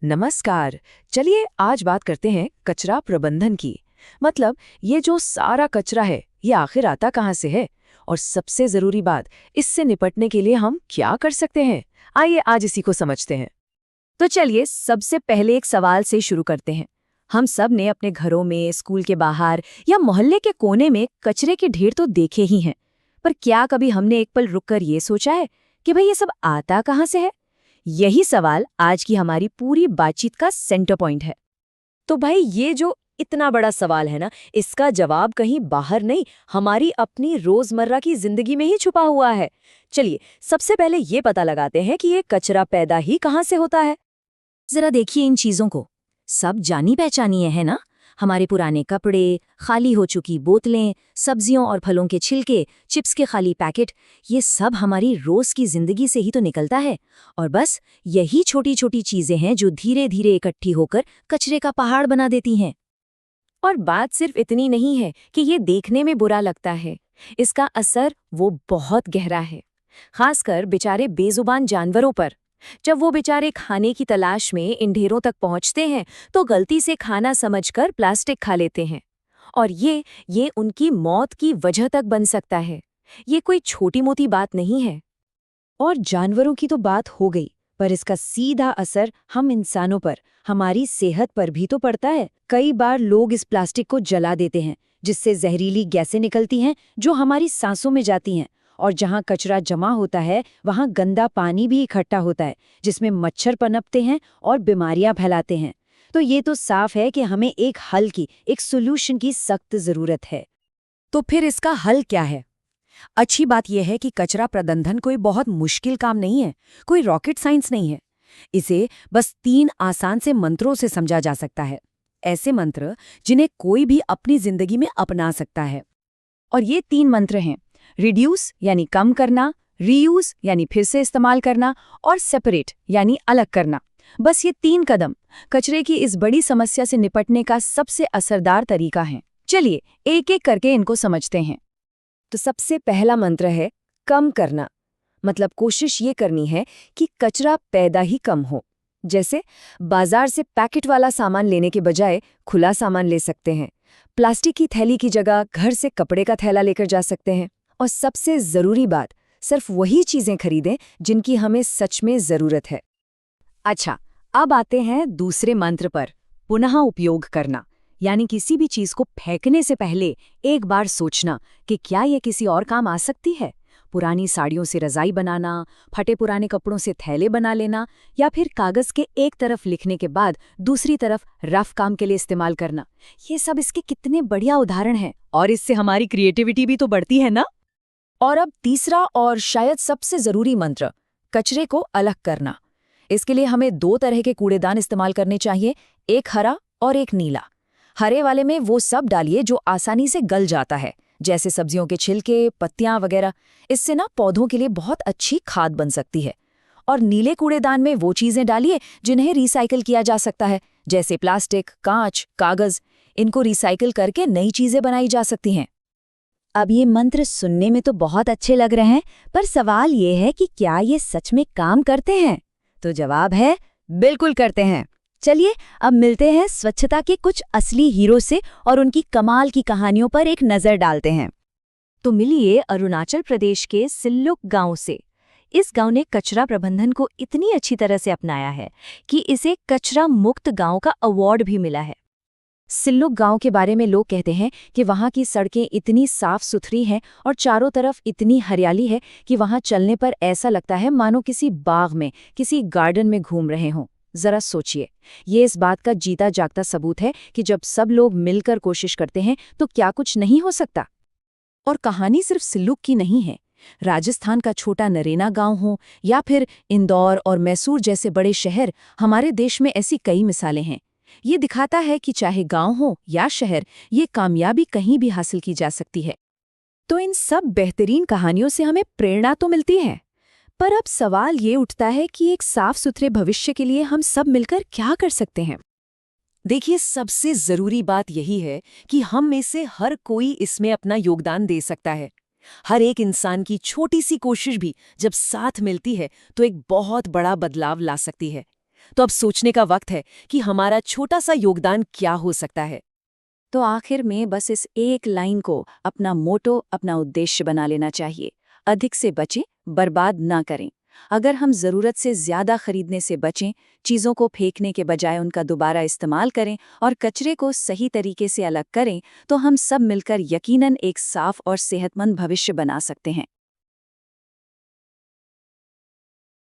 नमस्कार। चलिए आज बात करते हैं कचरा प्रबंधन की। मतलब ये जो सारा कचरा है ये आखिर आता कहाँ से है, और सबसे जरूरी बात, इससे निपटने के लिए हम क्या कर सकते हैं। आइए आज इसी को समझते हैं। तो चलिए सबसे पहले एक सवाल से शुरू करते हैं। हम सब ने अपने घरों में, स्कूल के बाहर या मोहल्ले के कोने में कचरे के ढेर तो देखे ही हैं, पर क्या कभी हमने एक पल रुककर ये सोचा है कि भाई ये सब आता कहाँ से है? यही सवाल आज की हमारी पूरी बातचीत का सेंटर पॉइंट है। तो भाई ये जो इतना बड़ा सवाल है ना, इसका जवाब कहीं बाहर नहीं, हमारी अपनी रोजमर्रा की जिंदगी में ही छुपा हुआ है। चलिए सबसे पहले ये पता लगाते हैं कि ये कचरा पैदा ही कहाँ से होता है। जरा देखिए इन चीजों को, सब जानी पहचानी है ना? हमारे पुराने कपड़े, खाली हो चुकी बोतलें, सब्जियों और फलों के छिलके, चिप्स के खाली पैकेट, ये सब हमारी रोज की जिंदगी से ही तो निकलता है। और बस यही छोटी छोटी चीजें हैं जो धीरे धीरे इकट्ठी होकर कचरे का पहाड़ बना देती हैं। और बात सिर्फ इतनी नहीं है कि ये देखने में बुरा लगता है, इसका असर वो बहुत गहरा है, खासकर बेचारे बेजुबान जानवरों पर। जब वो बेचारे खाने की तलाश में इन ढेरों तक पहुंचते हैं तो गलती से खाना समझकर प्लास्टिक खा लेते हैं, और ये उनकी मौत की वजह तक बन सकता है। ये कोई छोटी मोटी बात नहीं है। और जानवरों की तो बात हो गई, पर इसका सीधा असर हम इंसानों पर, हमारी सेहत पर भी तो पड़ता है। कई बार लोग इस प्लास्टिक को जला देते हैं, जिससे जहरीली गैसें निकलती हैं जो हमारी सांसों में जाती हैं। और जहाँ कचरा जमा होता है वहाँ गंदा पानी भी इकट्ठा होता है, जिसमें मच्छर पनपते हैं और बीमारियां फैलाते हैं। तो ये तो साफ है कि हमें एक हल की, एक सोल्यूशन की सख्त जरूरत है। तो फिर इसका हल क्या है? अच्छी बात यह है कि कचरा प्रबंधन कोई बहुत मुश्किल काम नहीं है, कोई रॉकेट साइंस नहीं है। इसे बस 3 आसान से मंत्रों से समझा जा सकता है, ऐसे मंत्र जिन्हें कोई भी अपनी जिंदगी में अपना सकता है। और ये 3 मंत्र हैं: रिड्यूस यानी कम करना, रीयूज यानी फिर से इस्तेमाल करना, और सेपरेट यानी अलग करना। बस ये 3 कदम कचरे की इस बड़ी समस्या से निपटने का सबसे असरदार तरीका है। चलिए एक एक करके इनको समझते हैं। तो सबसे पहला मंत्र है कम करना। मतलब कोशिश ये करनी है कि कचरा पैदा ही कम हो। जैसे बाजार से पैकेट वाला सामान लेने के बजाय खुला सामान ले सकते हैं। प्लास्टिक की थैली की जगह घर से कपड़े का थैला लेकर जा सकते हैं। और सबसे जरूरी बात, सिर्फ वही चीजें खरीदें जिनकी हमें सच में जरूरत है। अच्छा, अब आते हैं दूसरे मंत्र पर, पुनः उपयोग करना। यानी किसी भी चीज को फेंकने से पहले एक बार सोचना कि क्या ये किसी और काम आ सकती है। पुरानी साड़ियों से रजाई बनाना, फटे पुराने कपड़ों से थैले बना लेना, या फिर कागज के एक तरफ लिखने के बाद दूसरी तरफ रफ काम के लिए इस्तेमाल करना। ये सब इसके कितने बढ़िया उदाहरण हैं, और इससे हमारी क्रिएटिविटी भी तो बढ़ती है ना। और अब तीसरा और शायद सबसे जरूरी मंत्र, कचरे को अलग करना। इसके लिए हमें 2 तरह के कूड़ेदान इस्तेमाल करने चाहिए, एक हरा और एक नीला। हरे वाले में वो सब डालिए जो आसानी से गल जाता है, जैसे सब्जियों के छिलके, पत्तियां वगैरह। इससे ना पौधों के लिए बहुत अच्छी खाद बन सकती है। और नीले कूड़ेदान में वो चीजें डालिए जिन्हें रिसाइकिल किया जा सकता है, जैसे प्लास्टिक, कांच, कागज। इनको रिसाइकिल करके नई चीजें बनाई जा सकती हैं। अब ये मंत्र सुनने में तो बहुत अच्छे लग रहे हैं, पर सवाल ये है कि क्या ये सच में काम करते हैं? तो जवाब है बिल्कुल करते हैं। चलिए अब मिलते हैं स्वच्छता के कुछ असली हीरो से और उनकी कमाल की कहानियों पर एक नजर डालते हैं। तो मिलिए अरुणाचल प्रदेश के सिल्लुक गांव से। इस गांव ने कचरा प्रबंधन को इतनी अच्छी तरह से अपनाया है कि इसे कचरा मुक्त गांव का अवार्ड भी मिला है। सिल्लुक गांव के बारे में लोग कहते हैं कि वहां की सड़कें इतनी साफ सुथरी हैं और चारों तरफ इतनी हरियाली है कि वहां चलने पर ऐसा लगता है मानो किसी बाग में, किसी गार्डन में घूम रहे हों। जरा सोचिए, ये इस बात का जीता जागता सबूत है कि जब सब लोग मिलकर कोशिश करते हैं तो क्या कुछ नहीं हो सकता। और कहानी सिर्फ सिल्लुक की नहीं है। राजस्थान का छोटा नरेना गांव हो या फिर इंदौर और मैसूर जैसे बड़े शहर, हमारे देश में ऐसी कई मिसालें हैं। ये दिखाता है कि चाहे गांव हो या शहर, ये कामयाबी कहीं भी हासिल की जा सकती है। तो इन सब बेहतरीन कहानियों से हमें प्रेरणा तो मिलती है, पर अब सवाल ये उठता है कि एक साफ सुथरे भविष्य के लिए हम सब मिलकर क्या कर सकते हैं। देखिए, सबसे जरूरी बात यही है कि हम में से हर कोई इसमें अपना योगदान दे सकता है। हर एक इंसान की छोटी सी कोशिश भी जब साथ मिलती है तो एक बहुत बड़ा बदलाव ला सकती है। तो अब सोचने का वक्त है कि हमारा छोटा सा योगदान क्या हो सकता है। तो आखिर में बस इस एक लाइन को अपना मोटो, अपना उद्देश्य बना लेना चाहिए। अधिक से बचें, बर्बाद ना करें। अगर हम ज़रूरत से ज़्यादा खरीदने से बचें, चीज़ों को फेंकने के बजाय उनका दोबारा इस्तेमाल करें और कचरे को सही तरीके से अलग करें, तो हम सब मिलकर यकीनन एक साफ और सेहतमंद भविष्य बना सकते हैं।